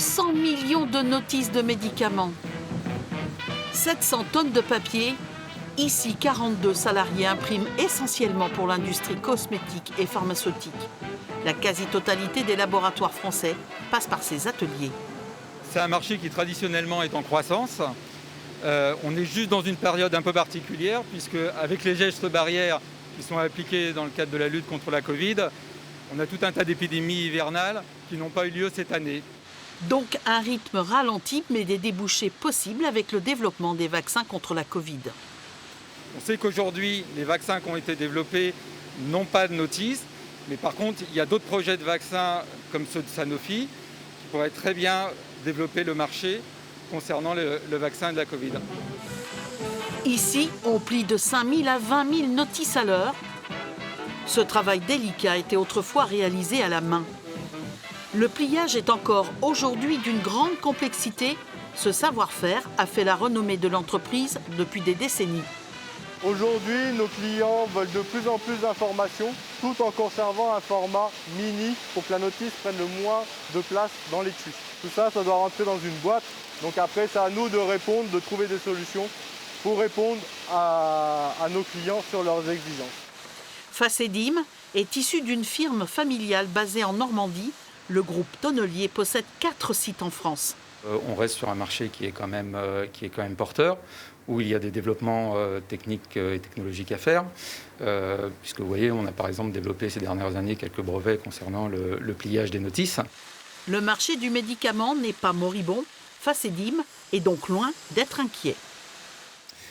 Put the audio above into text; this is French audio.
200 millions de notices de médicaments. 700 tonnes de papier. Ici, 42 salariés impriment essentiellement pour l'industrie cosmétique et pharmaceutique. La quasi-totalité des laboratoires français passe par ces ateliers. C'est un marché qui traditionnellement est en croissance. On est juste dans une période un peu particulière puisque avec les gestes barrières qui sont appliqués dans le cadre de la lutte contre la Covid, on a tout un tas d'épidémies hivernales qui n'ont pas eu lieu cette année. Donc un rythme ralenti, mais des débouchés possibles avec le développement des vaccins contre la Covid. On sait qu'aujourd'hui, les vaccins qui ont été développés n'ont pas de notice, mais par contre, il y a d'autres projets de vaccins comme ceux de Sanofi qui pourraient très bien développer le marché concernant le vaccin de la Covid. Ici, on plie de 5 000 à 20 000 notices à l'heure. Ce travail délicat était autrefois réalisé à la main. Le pliage est encore aujourd'hui d'une grande complexité. Ce savoir-faire a fait la renommée de l'entreprise depuis des décennies. Aujourd'hui, nos clients veulent de plus en plus d'informations, tout en conservant un format mini pour que la notice prenne le moins de place dans l'étui. Tout ça, ça doit rentrer dans une boîte. Donc après, c'est à nous de répondre, de trouver des solutions pour répondre à nos clients sur leurs exigences. Facédim est issu d'une firme familiale basée en Normandie. Le groupe Tonnelier possède 4 sites en France. On reste sur un marché qui est quand même porteur, où il y a des développements techniques et technologiques à faire. Puisque vous voyez, on a par exemple développé ces dernières années quelques brevets concernant le pliage des notices. Le marché du médicament n'est pas moribond. Facédim est donc loin d'être inquiet.